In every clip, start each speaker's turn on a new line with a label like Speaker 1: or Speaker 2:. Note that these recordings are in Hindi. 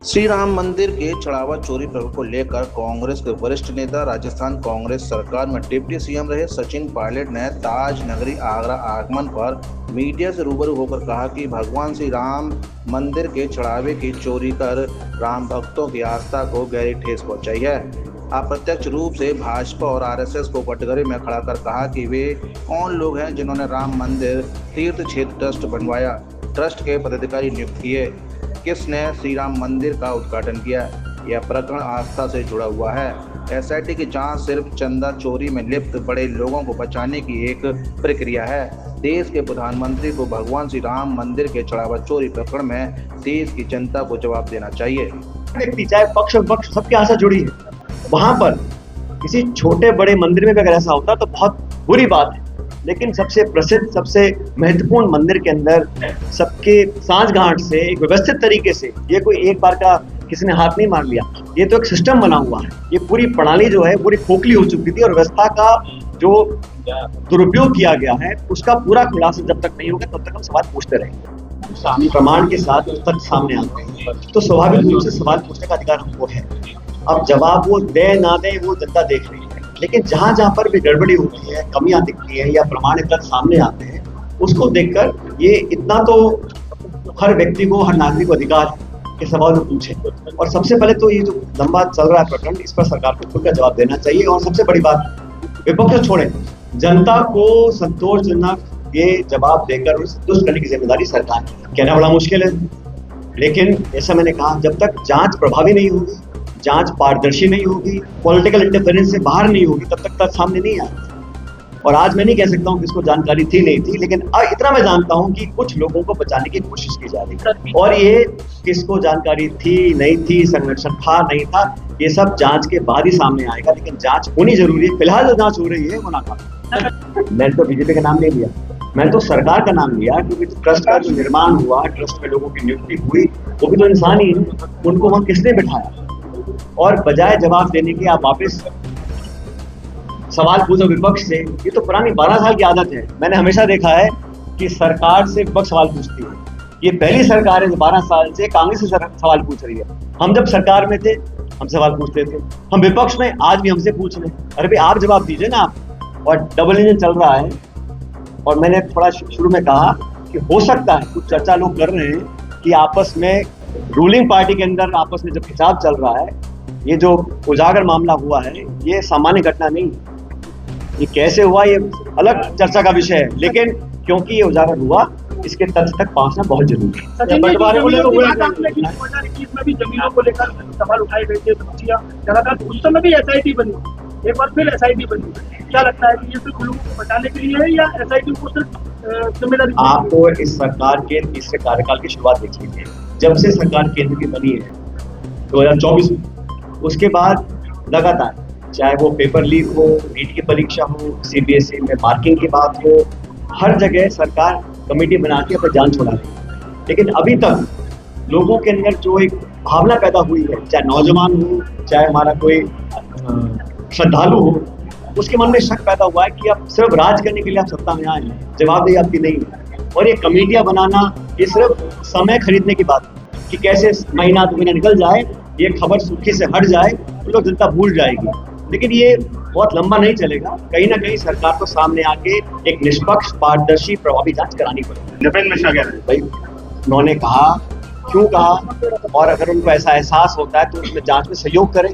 Speaker 1: श्री राम मंदिर के चढ़ावा चोरी प्रकरण को लेकर कांग्रेस के वरिष्ठ नेता राजस्थान कांग्रेस सरकार में डिप्टी सीएम रहे सचिन पायलट ने ताज नगरी आगरा आगमन पर मीडिया से रूबरू होकर कहा कि भगवान श्री राम मंदिर के चढ़ावे की चोरी कर राम भक्तों की आस्था को गहरी ठेस पहुंचाई है। अप्रत्यक्ष रूप से भाजपा और आरएसएस को कटघरे में खड़ा कर कहा कि वे कौन लोग हैं जिन्होंने राम मंदिर तीर्थ क्षेत्र ट्रस्ट बनवाया, ट्रस्ट के पदाधिकारी नियुक्त किए, किसने श्री राम मंदिर का उद्घाटन किया। यह प्रकरण आस्था से जुड़ा हुआ है। एसआईटी की जांच सिर्फ चंदा चोरी में लिप्त बड़े लोगों को बचाने की एक प्रक्रिया है। देश के प्रधानमंत्री को भगवान श्री राम मंदिर के चढ़ावा चोरी प्रकरण में देश की जनता को जवाब देना चाहिए।
Speaker 2: व्यक्ति चाहे पक्ष विपक्ष सबकी आशा जुड़ी है, वहां पर किसी छोटे बड़े मंदिर में भी अगर ऐसा होता तो बहुत बुरी बात है। लेकिन सबसे प्रसिद्ध सबसे महत्वपूर्ण मंदिर के अंदर सबके सांठगांठ से एक व्यवस्थित तरीके से, ये कोई एक बार का किसी ने हाथ नहीं मार लिया, ये तो एक सिस्टम बना हुआ है। ये पूरी प्रणाली जो है पूरी खोखली हो चुकी थी और व्यवस्था का जो दुरुपयोग किया गया है उसका पूरा खुलासा जब तक नहीं होगा तब तक हम सवाल पूछते रहेंगे। प्रमाण के साथ तथ्य सामने आते हैं तो स्वाभाविक रूप से सवाल पूछने का अधिकार हमको है। अब जवाब वो दे ना दे वो जनता देख रही है, लेकिन जहां जहां पर भी गड़बड़ी होती है, कमियां दिखती है या प्रमाणित तथ्य सामने आते हैं, उसको देखकर ये इतना तो हर व्यक्ति को, हर नागरिक को अधिकार के सवाल पूछे। और सबसे पहले तो ये जो लंबा चल रहा है प्रकरण, इस पर सरकार को खुलकर जवाब देना चाहिए। और सबसे बड़ी बात, विपक्ष छोड़े, जनता को संतोषजनक ये जवाब देकर संतुष्ट करने की जिम्मेदारी सरकार की। कहना बड़ा मुश्किल है, लेकिन जैसा मैंने कहा, जब तक जांच प्रभावी नहीं होगी, जांच पारदर्शी नहीं होगी, पॉलिटिकल इंटरफेरेंस से बाहर नहीं होगी, तब तक तथ्य सामने नहीं आएगा। और आज मैं नहीं कह सकता हूँ किसको जानकारी थी नहीं थी, लेकिन इतना मैं जानता हूँ कि कुछ लोगों को बचाने की कोशिश की जा रही है। और ये किसको जानकारी थी नहीं थी, संरक्षण था नहीं था, ये सब जांच के बाद ही सामने आएगा। लेकिन जांच होनी जरूरी है। फिलहाल जो जांच हो रही है वो नाकाम। मैंने तो बीजेपी का नाम नहीं लिया, मैंने तो सरकार का नाम लिया, क्योंकि ट्रस्ट का जो निर्माण हुआ, ट्रस्ट में लोगों की नियुक्ति हुई, वो भी तो इंसान ही है। उनको वहां किसने बिठाया? और बजाय जवाब देने की आप वापस सवाल पूछो विपक्ष से। ये तो पुरानी 12 साल की आदत है। मैंने हमेशा देखा है कि सरकार से विपक्ष सवाल पूछती है। ये पहली सरकार है जो 12 साल से कांग्रेस से सवाल पूछ रही है। हम जब सरकार में थे हम सवाल पूछते थे, हम विपक्ष में, आज भी हमसे पूछ रहे हैं। अरे भाई आप जवाब दीजिए ना आप। और डबल इंजन चल रहा है। और मैंने थोड़ा शुरू में कहा कि हो सकता है कुछ चर्चा लोग कर रहे हैं कि आपस में रूलिंग पार्टी के अंदर आपस में जब खिंचाव चल रहा है, ये जो उजागर मामला हुआ है ये सामान्य घटना नहीं, ये कैसे हुआ ये अलग चर्चा का विषय है। लेकिन क्योंकि ये उजागर हुआ, इसके तथ्य तक पहुंचना बहुत जरूरी है।
Speaker 3: बंटवारे को लेकर 2021 में भी जमीनों को लेकर सवाल उठाए गए थे, उस समय भी एसआईटी बनी, एक बार फिर एसआईटी बनी। क्या लगता है कि ये सिर्फ लोगों को बचाने के लिए है या एसआईटी को सिर्फ जिम्मेदारी?
Speaker 2: आपको इस सरकार के तीसरे कार्यकाल की शुरुआत देख लीजिए। जब से सरकार केंद्र की बनी है 2024 में, उसके बाद लगातार, चाहे वो पेपर लीक हो, नीट की परीक्षा हो, सीबीएसई में मार्किंग की बात हो, हर जगह सरकार कमेटी बना के अपनी जान छुड़ा रही है। लेकिन अभी तक लोगों के अंदर जो एक भावना पैदा हुई है, चाहे नौजवान हो, चाहे हमारा कोई श्रद्धालु हो, उसके मन में शक पैदा हुआ है कि आप सिर्फ राज करने के लिए आप सत्ता में आए हैं, जवाबदेही आपकी नहीं है। और ये कमेटियां बनाना, ये सिर्फ समय खरीदने की बात है कि कैसे महीना 2 महीना निकल जाए, ये खबर सुर्खी से हट जाए तो लोग जनता भूल जाएगी। लेकिन ये बहुत लंबा नहीं चलेगा। कहीं ना कहीं सरकार को सामने आके एक निष्पक्ष, पारदर्शी, प्रभावी जांच करानी पड़ेगी। भाई उन्होंने कहा, क्यों कहा, और अगर उनको ऐसा एहसास होता है तो उसमें जांच में सहयोग करें।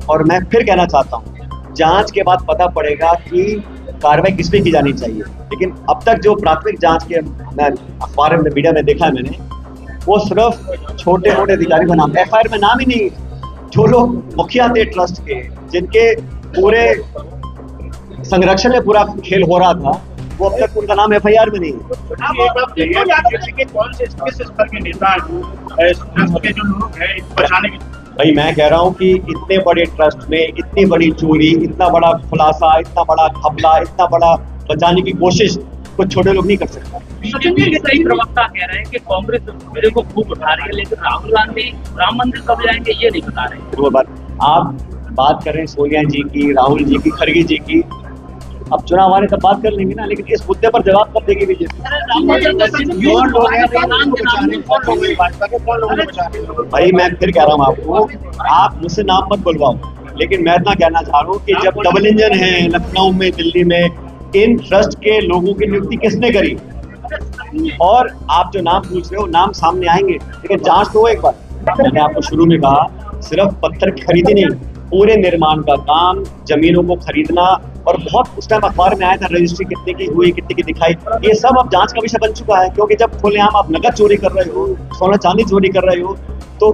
Speaker 2: और मैं फिर कहना चाहता हूँ, जांच के बाद पता पड़ेगा कि कार्रवाई किस पे की जानी चाहिए। लेकिन अब तक जो प्राथमिक जांच के मैं अखबार में, मीडिया में देखा है मैंने, वो सिर्फ छोटे मोटे अधिकारी का नाम, एफआईआर में नाम ही नहीं। जो लोग मुखिया थे ट्रस्ट के, जिनके पूरे संरक्षण में पूरा खेल हो रहा था, वो अब तक उनका नाम एफआईआर में नहीं है।
Speaker 3: कौन से किस स्तर के नेता के जो लोग हैं बचाने के?
Speaker 2: भाई मैं कह रहा हूँ कि इतने बड़े ट्रस्ट में इतनी बड़ी चोरी, इतना बड़ा खुलासा, इतना बड़ा घपला, इतना बड़ा बचाने की कोशिश कुछ छोटे लोग नहीं कर सकते।
Speaker 4: सचिन जी, कई प्रवक्ता कह रहे हैं कि कांग्रेस मेरे को खूब उठा रही है, लेकिन राहुल गांधी राम मंदिर कब जाएंगे ये नहीं बता रहे।
Speaker 2: वो बात आप बात कर रहे हैं सोनिया जी की, राहुल जी की, खड़गे जी की, अब चुनाव आने तब बात कर लेंगे ना, लेकिन इस मुद्दे पर जवाब कब देगी बीजेपी?
Speaker 3: कौन लोग हैं राम को बचा रहे हैं? कौन लोग हैं भाजपा के? कौन लोग बचा रहे हैं?
Speaker 2: भाई मैं फिर कह रहा हूँ आपको, आप मुझसे नाम मत बुलवाओ, लेकिन मैं इतना कहना चाह रहा हूँ कि जब डबल इंजन है लखनऊ में, दिल्ली में, इन ट्रस्ट के लोगों की नियुक्ति किसने करी? और आप जो नाम पूछ रहे हो, नाम सामने आएंगे, लेकिन जांच तो हो एक बार। मैंने आपको शुरू में कहा, सिर्फ पत्थर की खरीदी नहीं, पूरे निर्माण का काम, जमीनों को खरीदना, और बहुत उस टाइम अखबार में आया था रजिस्ट्री कितने की हुई, कितने की दिखाई, ये सब अब जांच का विषय बन चुका है। क्योंकि जब खुलेआम आप नकद चोरी कर रहे हो, सोना चांदी चोरी कर रहे हो, तो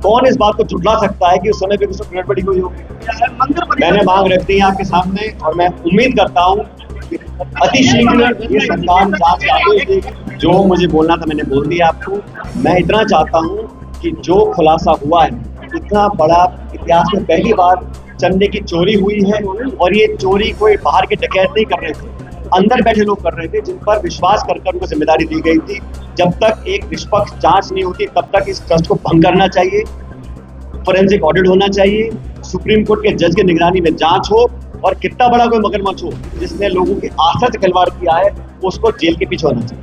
Speaker 2: कौन इस बात को झुठला सकता है कि उस समय पे कुछ गड़बड़ी हुई हो? मैंने मांग रखी है आपके सामने, और मैं उम्मीद करता हूँ कि अतिशीघ्र ये सरकार जांच का आदेश देगी। जो मुझे बोलना था मैंने बोल दिया आपको। मैं इतना चाहता हूँ कि जो खुलासा हुआ है, इतना बड़ा इतिहास में पहली बार चंदे की चोरी हुई है, और ये चोरी कोई बाहर के डकैत नहीं कर रहे थे, अंदर बैठे लोग कर रहे थे, जिन पर विश्वास कर उनको जिम्मेदारी दी गई थी। जब तक एक निष्पक्ष जांच नहीं होती, तब तक इस ट्रस्ट को भंग करना चाहिए, फोरेंसिक ऑडिट होना चाहिए, सुप्रीम कोर्ट के जज की निगरानी में जांच हो, और कितना बड़ा कोई मगरमच्छ हो जिसने लोगों की आस्था से खिलवाड़ किया है, उसको जेल के पीछे होना चाहिए।